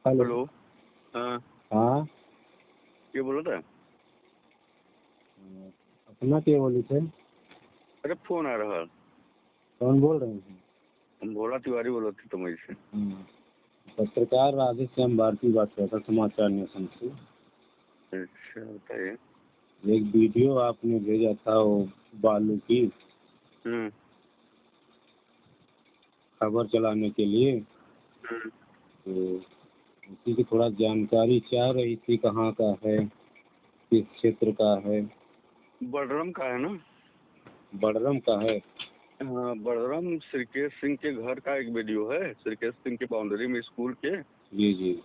Hello. Hello. हाँ, हाँ। के बोला था? अपना के बोली थे? अरे फोन आ रहा। कौन बोल रहे हैं? हम भोला तिवारी बोला थे तुम से। पत्रकार राधेश्याम भारती बात कर रहा था, समाचार नेशन से। अच्छा बताइए। एक वीडियो आपने भेजा था वो बालू की हम्म। खबर चलाने के लिए, हम्म। तो उसी की थोड़ा जानकारी चाह रही थी, कहाँ का है, किस क्षेत्र का है। बड़रम का है ना? बड़रम का है। हाँ, बड़रम श्रीकेश सिंह के घर का एक वीडियो है, श्रीकेश सिंह की बाउंड्री में स्कूल के। जी जी।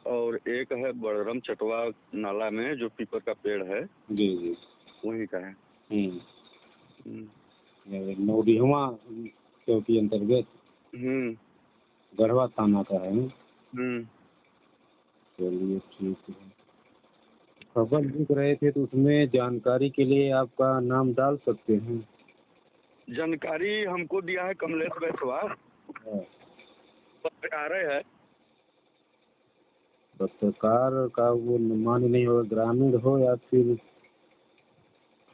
और एक है बड़रम चटवा नाला में जो पीपल का पेड़ है, जी जी। वहीं का है। नौडिहवा चौकी अंतर्गत हम्म। गढ़वा थाना का है। हम्म। चलिए ठीक है। खबर लिख रहे थे तो उसमें जानकारी के लिए आपका नाम डाल सकते हैं? जानकारी हमको दिया है कमलेश बैसवाल, हाँ। पत्रकार है। पत्रकार का वो मान नहीं होगा, ग्रामीण हो या फिर।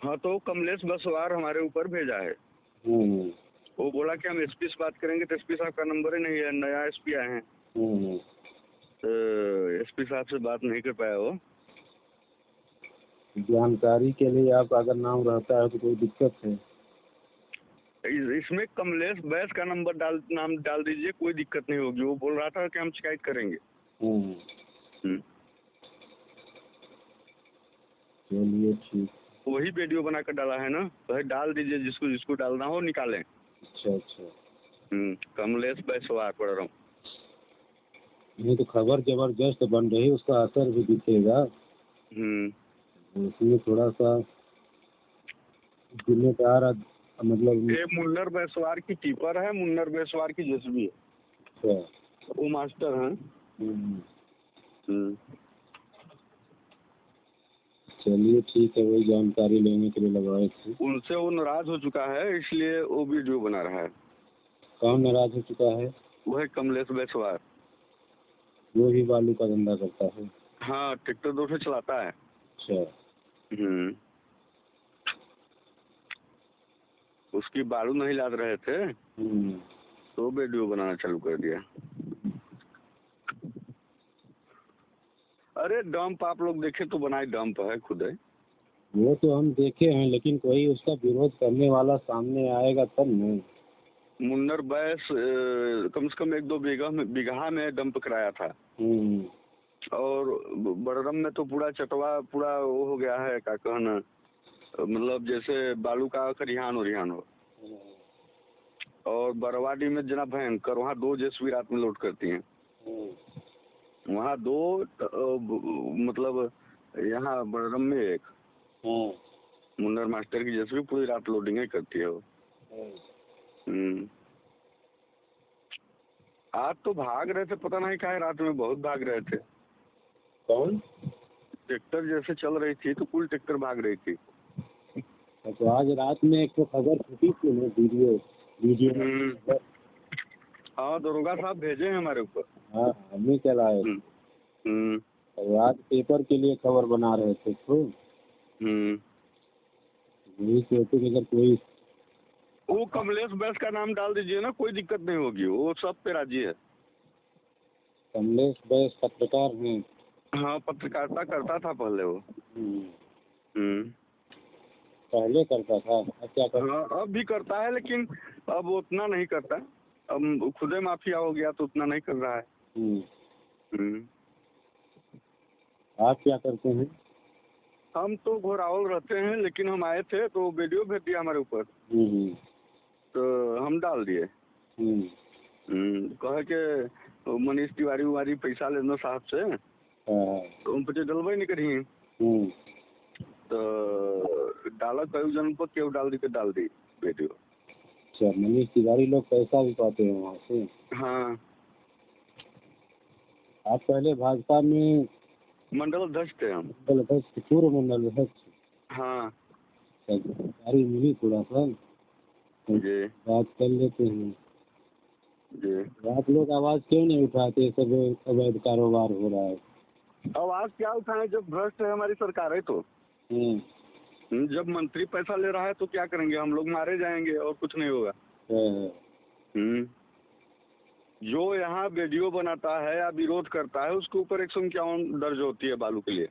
हाँ, तो कमलेश बैसवाल हमारे ऊपर भेजा है। हम्म। वो बोला कि हम एसपी से बात करेंगे, तो एसपी साहब का नंबर ही नहीं है, नया एसपी आए हैं। हम्म। तो एसपी साहब से बात नहीं कर पाया वो। जानकारी के लिए आप अगर नाम रहता है तो कोई दिक्कत है? इसमें कमलेश बैस का नाम डाल दीजिए, कोई दिक्कत नहीं होगी। वो बोल रहा था कि हम शिकायत करेंगे। हम्म। हम्म। चलिए ठीक। वही वीडियो बनाकर डाला है ना, वही डाल दीजिए, जिसको जिसको डालना हो निकालें। अच्छा अच्छा। कमलेश बैसवाल पढ़ रहा हूँ। ये तो खबर जबरदस्त बन रही, उसका असर भी दिखेगा। उसमें थोड़ा सा जिम्मेदार मतलब। ये मुन्नर बैसवाल की टीपर है, मुन्नर बैसवाल की जेसीबी है। अच्छा। वो मास्टर हैं। चलिए ठीक है, वही जानकारी लेने के लिए लगाए थे। उनसे वो नाराज हो चुका है, इसलिए वो वीडियो बना रहा है। कौन नाराज हो चुका है? वह कमलेश बैसवाल। वो भी बालू का धंधा करता है? हाँ, ट्रैक्टर 2 से चलाता है। अच्छा। उसकी बालू नहीं लाद रहे थे, हम्म। तो वीडियो बनाना चालू कर दिया। अरे डंप आप लोग देखे तो बनाए, डंप है खुद है। वो तो हम देखे हैं, लेकिन कोई उसका विरोध करने वाला सामने आएगा तब नहीं। मुन्नर बैस कम से कम 1-2 बीघा में डंप कराया था। और बड़रम में तो पूरा चटवा पूरा वो हो गया है, क्या कहना, मतलब जैसे बालू का खरिहान उरिहान हो। और बरवाडी में जना भयंकर, वहाँ 2 जेसीबी रात में लोड करती हैं। वहाँ 2 मतलब यहाँ बड़रम में 1। मुन्नर मास्टर की जेसीबी पूरी रात लोडिंग ही करती है वो। आज तो भाग रहे थे, पता नहीं क्या रात में बहुत भाग रहे थे। कौन? ट्रैक्टर जैसे चल रही थी तो कुल ट्रैक्टर भाग रही थी। तो आज रात में एक तो खबर छुटी थी ना, वीडियो। हाँ, दरोगा साहब भेजे हैं हमारे ऊपर। हाँ, हमें चलाए। और आज पेपर के लिए खबर बना रहे थे तो यही सोचे कि अगर कोई। वो कमलेश बैस का नाम डाल दीजिए ना, कोई दिक्कत नहीं होगी, वो सब पे राजी है। कमलेश बैस पत्रकार हैं? हाँ, पत्रकारिता करता था पहले वो। पहले करता था, अब क्या करता? हाँ, अब भी करता है, लेकिन अब उतना नहीं करता। अब खुदे माफिया हो गया तो उतना नहीं कर रहा है। आप क्या करते हैं? हम तो घोरावल रहते हैं, लेकिन हम आए थे तो वीडियो भेज दिया हमारे ऊपर, तो हम डाल दिए। कहे के मनीष तिवारी उवारी पैसा लेना साहब से, तो उन पे डलवा नहीं करी। तो डाला कई जन पर, क्यों डाल दी वीडियो। अच्छा, मनीष तिवारी लोग पैसा भी पाते हैं वहाँ से? हाँ। आप पहले भाजपा में मंडल अध्यक्ष थे हम। मंडल अध्यक्ष, पूर्व मंडल अध्यक्ष? हाँ जानकारी मिली थोड़ा सा, जी। बात कर लेते हैं। जी। आप लोग आवाज क्यों नहीं उठाते? सब अवैध कारोबार हो रहा है। आवाज क्या उठाएं जब भ्रष्ट है हमारी सरकार है तो। जब मंत्री पैसा ले रहा है तो क्या करेंगे हम लोग? मारे जाएंगे और कुछ नहीं होगा। हम्म। जो यहाँ वीडियो बनाता है या विरोध करता है उसके ऊपर 151 दर्ज होती है बालू के लिए।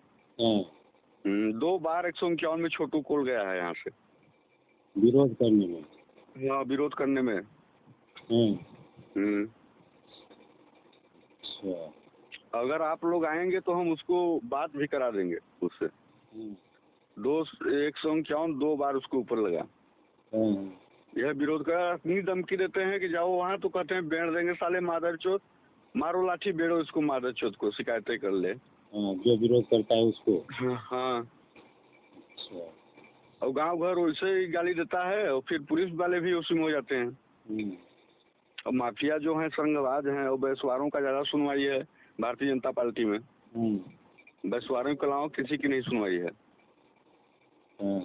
2 बार 151 में छोटू कोल गया है यहाँ से विरोध करने में। हाँ, विरोध करने में। अच्छा। अगर आप लोग आएंगे तो हम उसको बात भी करा देंगे उससे। 151 2 बार उसके ऊपर लगा। यह विरोध का अपनी धमकी देते हैं कि जाओ वहाँ, तो कहते हैं बेड़ देंगे साले मादर चोत, मारो लाठी बेड़ो इसको मादर चोत को, शिकायतें कर ले। जो विरोध करता है उसको। हाँ। अच्छा। और गांव घर वैसे ही गाली देता है और फिर पुलिस वाले भी उसी में हो जाते हैं। और माफिया जो है संघवाद हैं और बैसवारों का ज्यादा सुनवाई है भारतीय जनता पार्टी में। बैसवारों के अलावा किसी की नहीं सुनवाई है।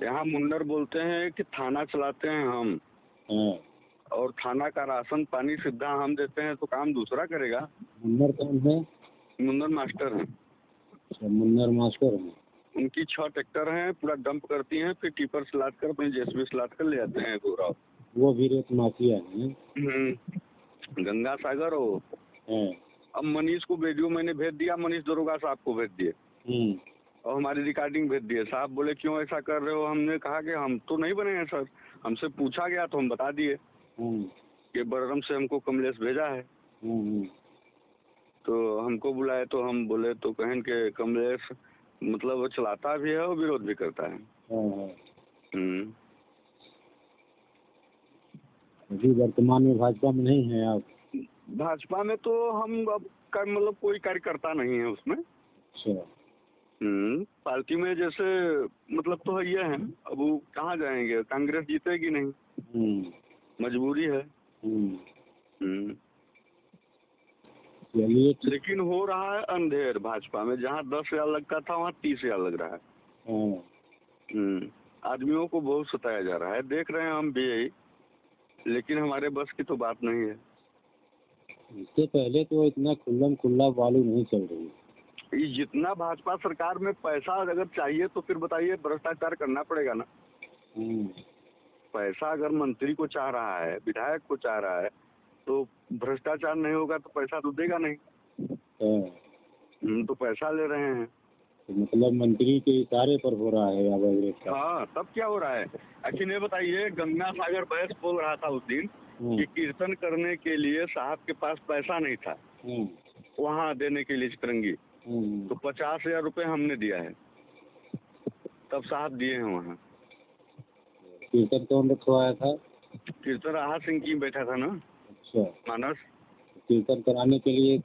यहाँ मुन्नर बोलते हैं कि थाना चलाते हैं हम, और थाना का राशन पानी सीधा हम देते हैं तो काम दूसरा करेगा। मुन्नर कौन है? मुन्नर मास्टर हैं। अच्छा, मुन्नर मास्टर हैं। उनकी 6 ट्रैक्टर हैं, पूरा डंप करती हैं, फिर टिपर से लाद कर अपने जेसीबी से लाद कर ले आते हैं गोराव। वो भी रेत माफिया है। गंगा सागर हो। अब मनीष को वीडियो मैंने भेज दिया, मनीष दरोगा साहब को भेज दिए और हमारी रिकॉर्डिंग भेज दिए। साहब बोले क्यों ऐसा कर रहे हो? हमने कहा कि हम तो नहीं बने हैं सर, हमसे पूछा गया तो हम बता दिए कि बररम से हमको कमलेश भेजा है। तो हमको बुलाए तो हम बोले तो कहें कि कमलेश मतलब वो चलाता भी है और विरोध भी करता है। अभी वर्तमान में भाजपा में नहीं है आप? भाजपा में तो हम अब मतलब कोई कार्यकर्ता नहीं है उसमें। अच्छा। पार्टी में जैसे मतलब तो ये है, अब वो कहाँ जाएंगे, कांग्रेस जीतेगी नहीं, मजबूरी है। लेकिन हो रहा है अंधेर भाजपा में, जहाँ 10,000 लगता था वहाँ 30,000 लग रहा है। आदमियों को बहुत सताया जा रहा है, देख रहे हैं हम भी यही, लेकिन हमारे बस की तो बात नहीं है। इससे पहले तो इतना खुल्लम खुल्ला बालू नहीं चल रही है। जितना भाजपा सरकार में पैसा अगर चाहिए तो फिर बताइए, भ्रष्टाचार करना पड़ेगा ना। पैसा अगर मंत्री को चाह रहा है, विधायक को चाह रहा है, तो भ्रष्टाचार नहीं होगा तो पैसा तो देगा नहीं। तो पैसा ले रहे हैं तो मतलब मंत्री के इशारे पर हो रहा है अब। हाँ, तब क्या हो रहा है? एक्चुअली ये बताइए, गंगा सागर बैस बोल रहा था उस दिन कि कीर्तन करने के लिए साहब के पास पैसा नहीं था वहाँ देने के लिए चितरंगी, तो 50,000 रुपये हमने दिया है, तब साहब दिए हैं वहाँ। कीर्तन कौन रखवाया था? कीर्तन राहत सिंह की बैठा था ना। अच्छा। मानस कीर्तन कराने के लिए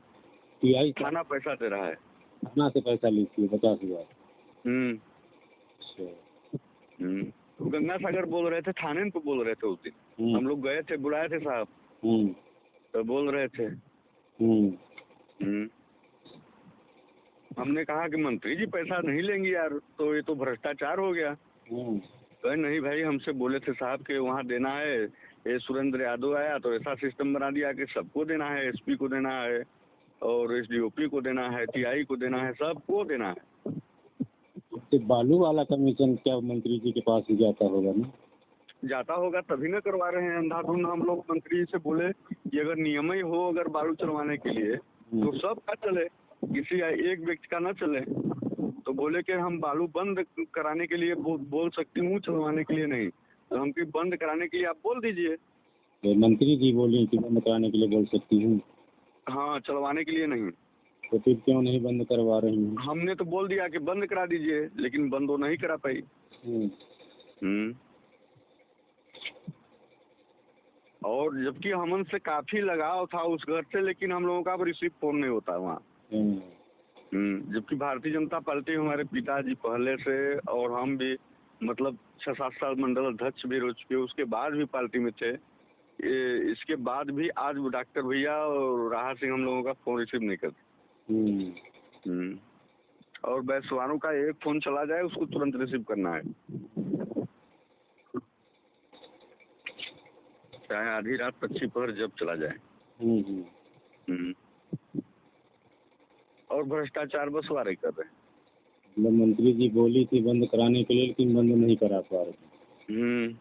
टीआई थाना पैसा दे रहा है। थाना से पैसा लीजिए 50,000। अच्छा। तो गंगा सागर बोल रहे थे, थाने में बोल रहे थे उस दिन, हम लोग गए थे, बुलाए थे साहब, तो बोल रहे थे। हमने कहा कि मंत्री जी पैसा नहीं लेंगे यार, तो ये तो भ्रष्टाचार हो गया। कहे नहीं भाई, हमसे बोले थे साहब के वहाँ देना है, ये सुरेंद्र यादव आया तो ऐसा सिस्टम बना दिया कि सबको देना है, एसपी को देना है और एसडीओपी को देना है, टीआई को देना है, सबको देना है। तो बालू वाला कमीशन क्या मंत्री जी के पास ही जाता होगा ना? जाता होगा तभी न करवा रहे हैं अंधाधुंध। हम लोग मंत्री से बोले कि अगर नियम ही हो अगर बालू चलवाने के लिए तो सब का चले, किसी एक व्यक्ति का ना चले। तो बोले कि हम बालू बंद कराने के लिए बोल सकती हूँ, चलवाने के लिए नहीं। तो हम भी बंद कराने के लिए आप बोल दीजिए। तो मंत्री जी बोले कि बंद कराने के लिए बोल सकती हूँ। हाँ, चलवाने के लिए नहीं। तो फिर क्यों नहीं बंद करवा रही हैं? हमने तो बोल दिया कि बंद करा दीजिए, लेकिन बंद वो नहीं करा पाई। और जबकि हमन से काफी लगाव था उस घर से, लेकिन हम लोगों का रिसीव फोन नहीं होता वहाँ। जबकि भारतीय जनता पार्टी हमारे पिताजी पहले से और हम भी मतलब 6-7 साल मंडल अध्यक्ष भी रह चुके, उसके बाद भी पार्टी में थे। इसके बाद भी आज डॉक्टर भैया और राहत सिंह हम लोगों का फोन रिसीव नहीं करते। और बैसवानों का एक फोन चला जाए उसको तुरंत रिसीव करना है, चाहे आधी रात पक्षी पहर जब चला जाए। हम्म। और भ्रष्टाचार बस वारे कर रहे हैं। मतलब मंत्री जी बोली थी बंद कराने के लिए, लेकिन बंद नहीं करा पा रहे।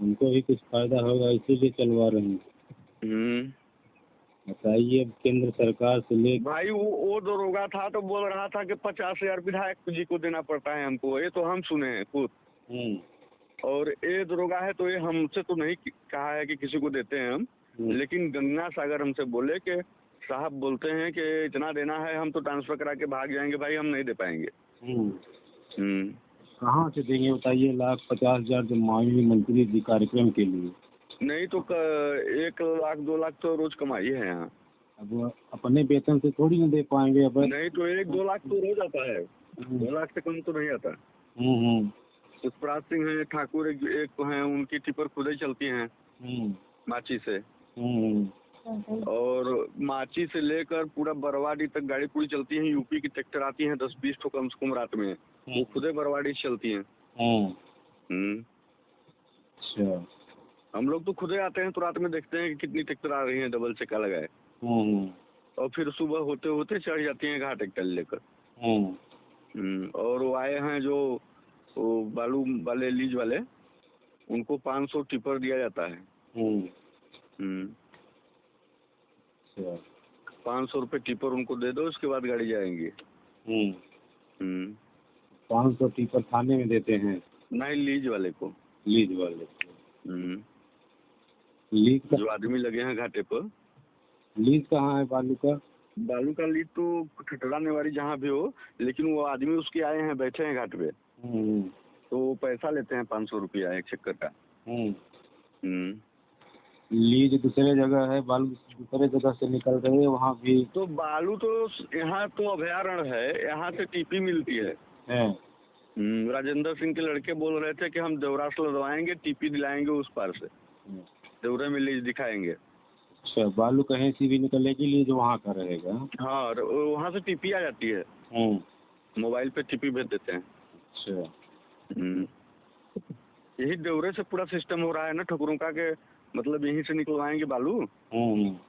उनको भी कुछ फायदा होगा इसीलिए चलवा रहे हैं। बताइए, अब केंद्र सरकार से ले भाई वो दरोगा था तो बोल रहा था कि 50,000 विधायक जी को देना पड़ता है हमको, ये तो हम सुने हैं खुद। और ये दरोगा है तो ये हमसे तो नहीं कहा है कि किसी को देते हैं हम, लेकिन गंगा सागर हमसे बोले कि साहब बोलते हैं कि इतना देना है, हम तो ट्रांसफर करा के भाग जाएंगे भाई, हम नहीं दे पाएंगे। कहाँ से देंगे बताइए? 1,50,000 जो मांगी मंत्री जी कार्यक्रम के लिए, नहीं तो 1 लाख 2 लाख तो रोज कमाई है यहाँ। अब अपने वेतन से थोड़ी ना दे पाएंगे। अब नहीं तो 1-2 लाख तो रोज आता है, 2 लाख से कम तो नहीं आता। पुष्पराज सिंह है, ठाकुर एक तो हैं, उनकी टिपर खुद ही चलती हैं माची से। और माची से लेकर पूरा बरवाडी तक गाड़ी पूरी चलती है। यूपी की ट्रैक्टर आती हैं 10-20 ठो कम से कम रात में, वो खुद ही बरवाडी चलती हैं। अच्छा, हम लोग तो खुद ही आते हैं तो रात में देखते हैं कि कितनी ट्रैक्टर आ रही है डबल चक्का लगाए, और फिर सुबह होते होते चढ़ जाती हैं घाट ट्रैक्टर लेकर। और वो आए हैं जो वो बालू वाले लीज वाले, उनको 500 टिपर दिया जाता है। 500 रुपये टिपर उनको दे दो, उसके बाद गाड़ी जाएंगी। 500 टिपर थाने में देते हैं? नहीं, लीज वाले को। लीज वाले लीज का जो आदमी लगे हैं घाटे पर। लीज कहाँ है बालू का? बालू का लीज तो ठठड़ा नेवारी जहाँ भी हो, लेकिन वो आदमी उसके आए हैं, बैठे हैं घाट पे, तो वो पैसा लेते हैं 500 रुपया एक चक्कर का। लीज दूसरे जगह है, बालू दूसरे जगह से निकल रहे हैं वहाँ भी। तो बालू तो यहाँ तो अभयारण्य है, यहाँ से टीपी मिलती है। राजेंद्र सिंह के लड़के बोल रहे थे कि हम देवरास लदवाएंगे, टीपी दिलाएंगे उस पार से, देवरे में लीज दिखाएंगे। अच्छा, बालू कहीं से भी निकलेगी, लीज वहाँ का रहेगा? हाँ, वहाँ से टीपी आ जाती है, मोबाइल पे टीपी भेज देते हैं। अच्छा। यही देवरे से पूरा सिस्टम हो रहा है ना ठकुरों का, के मतलब यहीं से निकलवाएंगे बालू,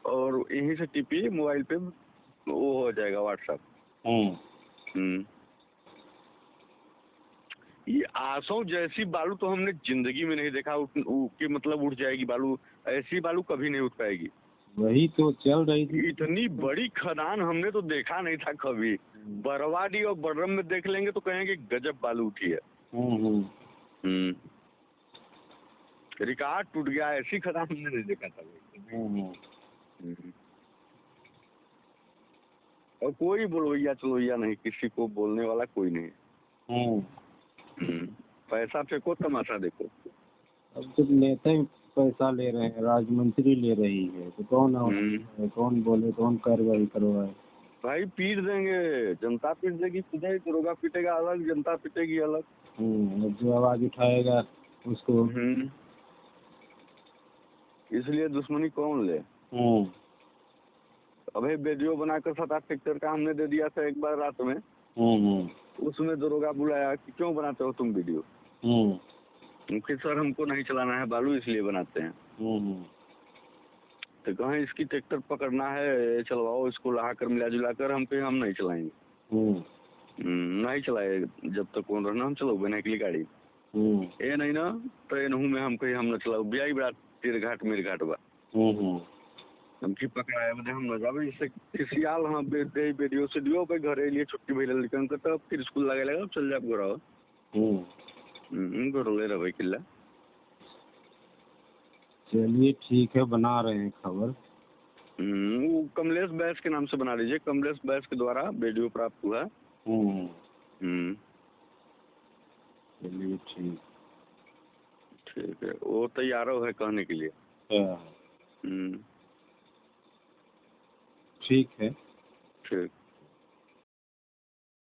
और यहीं से टीपी मोबाइल पे वो हो जाएगा व्हाट्सएप। ये आसों जैसी बालू तो हमने जिंदगी में नहीं देखा कि मतलब उठ जाएगी बालू, ऐसी बालू कभी नहीं उठ पाएगी। वही तो चल रही थी। इतनी बड़ी खदान हमने तो देखा नहीं था कभी। बरवाडी और बर्रम में देख लेंगे तो कहेंगे गजब बालू उठी है। रिकॉर्ड टूट गया, ऐसी खदान हमने नहीं देखा था। और कोई बोलोइया चलोइया नहीं, किसी को बोलने वाला कोई नहीं। पैसा फेंको, तमाशा देखो। अब जब नेता ही पैसा ले रहे हैं, राजमंत्री ले रही है, तो कौन कौन बोले, कौन कार्रवाई करवाए? भाई पीट देंगे, जनता पीट देगी, खुद ही दरोगा पीटेगा अलग, जनता पीटेगी अलग। जो आवाज उठाएगा उसको। इसलिए दुश्मनी कौन ले। अभी वीडियो बनाकर 7-8 ट्रैक्टर का हमने दे दिया था एक बार रात में। उसमें दरोगा बुलाया कि क्यों बनाते हो तुम वीडियो? कि सर हमको नहीं चलाना है बालू, इसलिए बनाते हैं। तो कहें इसकी ट्रैक्टर पकड़ना है, चलवाओ इसको, ला कर मिला जुला कर, हम कहें हम नहीं चलाएंगे। नहीं चलाए जब तक कौन रहना, हम चलो बने के लिए गाड़ी। ये नहीं ना तो ये नहीं में हम कहीं हम न चलाओ, ब्याई बड़ा तेरे घाट मेरे घाट बा। हम की पकड़ाए बने हम न जाबे, इससे किसियाल हम वीडियो से दियो पे घरे लिए छुट्टी भइल लिखन के, तब फिर स्कूल लगे लगा चल जाब घरवा। घरले रहे किला। चलिए ठीक है, बना रहे हैं खबर। वो कमलेश बैस के नाम से बना लीजिए, कमलेश बैस के द्वारा वीडियो प्राप्त हुआ। चलिए ठीक है, वो तैयार है कहने के लिए। ठीक है। ठीक।